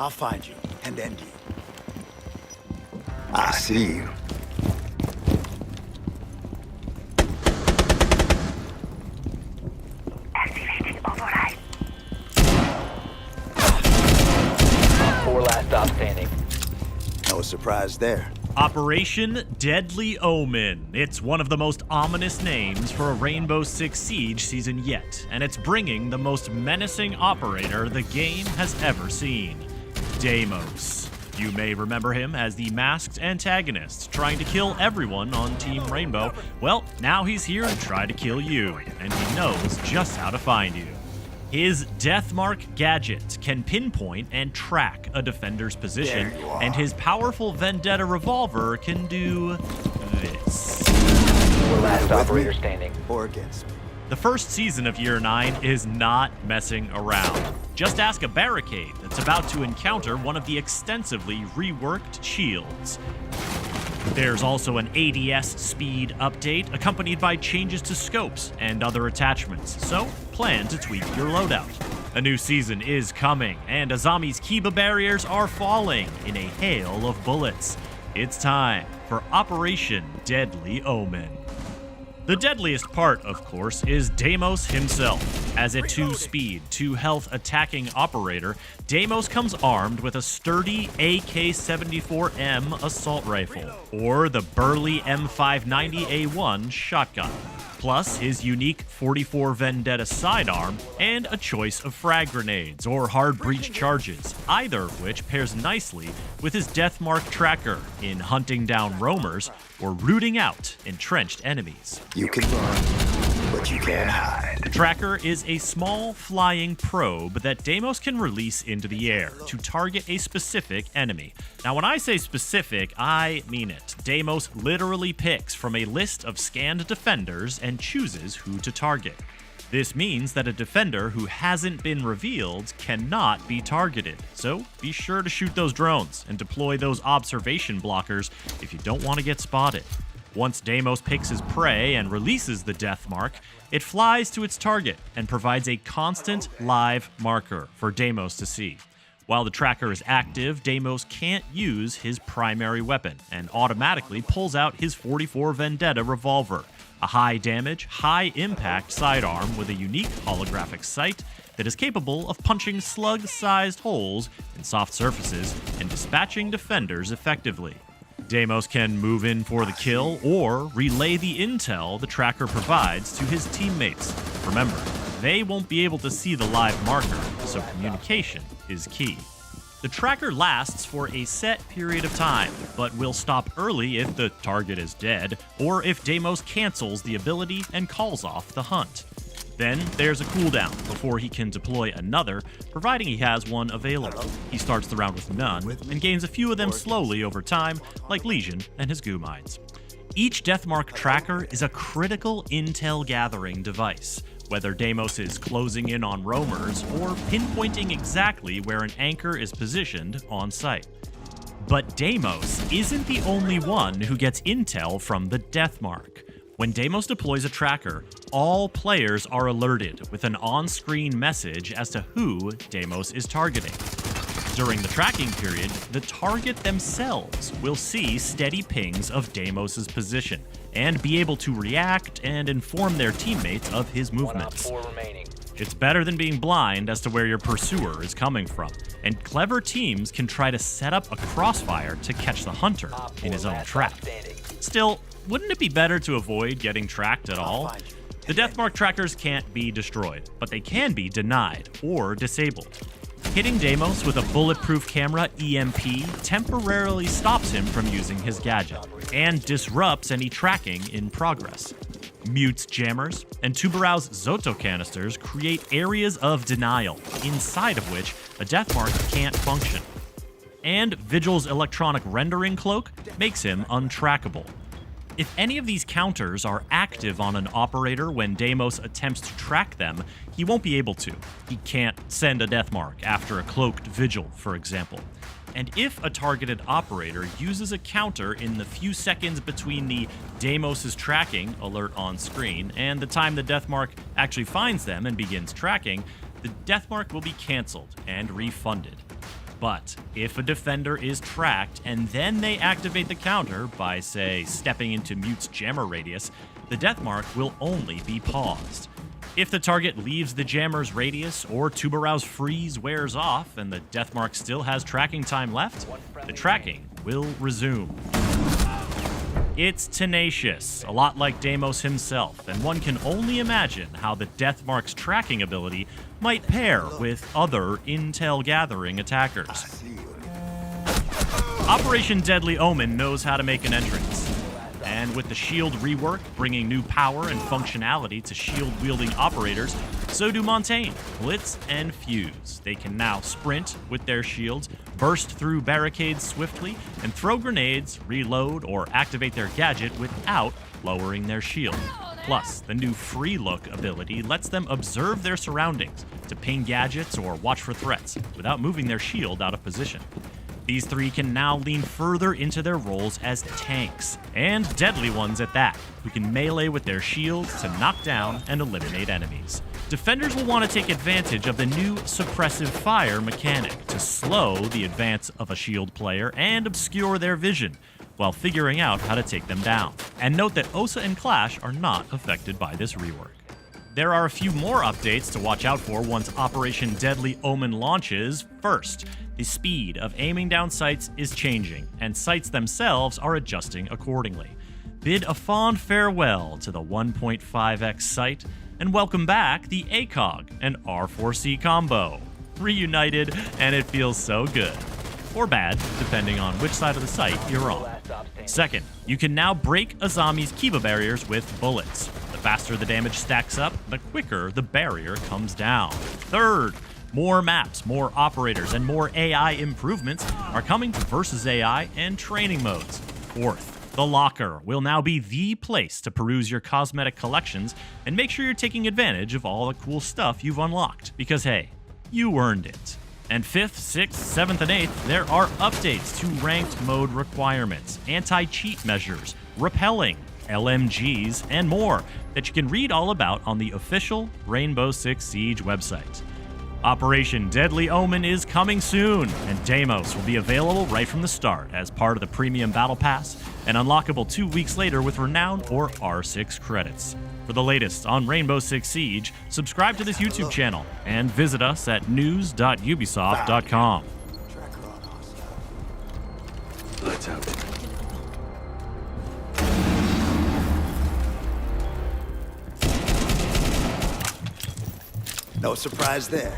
I'll find you and end you. I see you. Activating override. 4 last stop standing. No surprise there. Operation Deadly Omen. It's one of the most ominous names for a Rainbow Six Siege season yet, and it's bringing the most menacing operator the game has ever seen, Deimos. You may remember him as the masked antagonist, trying to kill everyone on Team Rainbow. Well, now he's here to try to kill you, and he knows just how to find you. His DeathMark Gadget can pinpoint and track a defender's position, and his powerful Vendetta revolver can do this. 4 last With operator me standing. or against me. The first season of Year 9 is not messing around. Just ask a barricade that's about to encounter one of the extensively reworked shields. There's also an ADS speed update accompanied by changes to scopes and other attachments, so plan to tweak your loadout. A new season is coming, and Azami's Kiba barriers are falling in a hail of bullets. It's time for Operation Deadly Omen. The deadliest part, of course, is Deimos himself. As a 2-speed, 2-health attacking operator, Deimos comes armed with a sturdy AK-74M assault rifle, or the burly M590A1 shotgun, plus his unique 44 Vendetta sidearm, and a choice of frag grenades or hard breach charges, either of which pairs nicely with his DeathMark tracker in hunting down roamers or rooting out entrenched enemies. You can run, but you can't hide. The tracker is a small flying probe that Deimos can release into the air to target a specific enemy. Now, when I say specific, I mean it. Deimos literally picks from a list of scanned defenders and chooses who to target. This means that a defender who hasn't been revealed cannot be targeted, so be sure to shoot those drones and deploy those observation blockers if you don't want to get spotted. Once Deimos picks his prey and releases the DeathMark, it flies to its target and provides a constant live marker for Deimos to see. While the tracker is active, Deimos can't use his primary weapon and automatically pulls out his 44 Vendetta revolver, a high-damage, high-impact sidearm with a unique holographic sight that is capable of punching slug-sized holes in soft surfaces and dispatching defenders effectively. Deimos can move in for the kill or relay the intel the tracker provides to his teammates. Remember, they won't be able to see the live marker, so communication is key. The tracker lasts for a set period of time, but will stop early if the target is dead, or if Deimos cancels the ability and calls off the hunt. Then there's a cooldown before he can deploy another, providing he has one available. He starts the round with none, and gains a few of them slowly over time, like Legion and his goo mines. Each DeathMark tracker is a critical intel gathering device, whether Deimos is closing in on roamers or pinpointing exactly where an anchor is positioned on site. But Deimos isn't the only one who gets intel from the DeathMark. When Deimos deploys a tracker, all players are alerted with an on-screen message as to who Deimos is targeting. During the tracking period, the target themselves will see steady pings of Deimos' position and be able to react and inform their teammates of his movements. 1 op 4 remaining. It's better than being blind as to where your pursuer is coming from, and clever teams can try to set up a crossfire to catch the hunter Op 4 in his own last trap. stop standing. Still, wouldn't it be better to avoid getting tracked at all? The DeathMark trackers can't be destroyed, but they can be denied or disabled. Hitting Deimos with a bulletproof camera EMP temporarily stops him from using his gadget and disrupts any tracking in progress. Mute's jammers and Tubarau's Zoto canisters create areas of denial, inside of which a DeathMark can't function. And Vigil's electronic rendering cloak makes him untrackable. If any of these counters are active on an operator when Deimos attempts to track them, he won't be able to. He can't send a DeathMark after a cloaked Vigil, for example. And if a targeted operator uses a counter in the few seconds between the Deimos' tracking alert on screen and the time the DeathMark actually finds them and begins tracking, the DeathMark will be cancelled and refunded. But if a defender is tracked and then they activate the counter by, say, stepping into Mute's jammer radius, the DeathMark will only be paused. If the target leaves the jammer's radius or Tubarau's freeze wears off and the DeathMark still has tracking time left, the tracking will resume. It's tenacious, a lot like Deimos himself, and one can only imagine how the DeathMark's tracking ability might pair with other intel-gathering attackers. Operation Deadly Omen knows how to make an entrance. And with the shield rework bringing new power and functionality to shield-wielding operators, so do Montaigne, Blitz, and Fuse. They can now sprint with their shields, burst through barricades swiftly, and throw grenades, reload, or activate their gadget without lowering their shield. Plus, the new Free Look ability lets them observe their surroundings to ping gadgets or watch for threats without moving their shield out of position. These three can now lean further into their roles as tanks, and deadly ones at that, who can melee with their shields to knock down and eliminate enemies. Defenders will want to take advantage of the new suppressive fire mechanic to slow the advance of a shield player and obscure their vision, while figuring out how to take them down. And note that Osa and Clash are not affected by this rework. There are a few more updates to watch out for once Operation Deadly Omen launches. First, the speed of aiming down sights is changing, and sights themselves are adjusting accordingly. Bid a fond farewell to the 1.5x sight, and welcome back the ACOG and R4C combo. Reunited, and it feels so good. Or bad, depending on which side of the sight you're on. Second, you can now break a zombie's Kiva barriers with bullets. The faster the damage stacks up, the quicker the barrier comes down. Third, more maps, more operators, and more AI improvements are coming to Versus AI and training modes. Fourth, the Locker will now be the place to peruse your cosmetic collections and make sure you're taking advantage of all the cool stuff you've unlocked, because hey, you earned it. And 5th, 6th, 7th, and 8th, there are updates to ranked mode requirements, anti-cheat measures, repelling, LMGs, and more that you can read all about on the official Rainbow Six Siege website. Operation Deadly Omen is coming soon, and Deimos will be available right from the start as part of the Premium Battle Pass and unlockable 2 weeks later with Renown or R6 credits. For the latest on Rainbow Six Siege, subscribe to this YouTube channel and visit us at news.ubisoft.com. Lights out. No surprise there.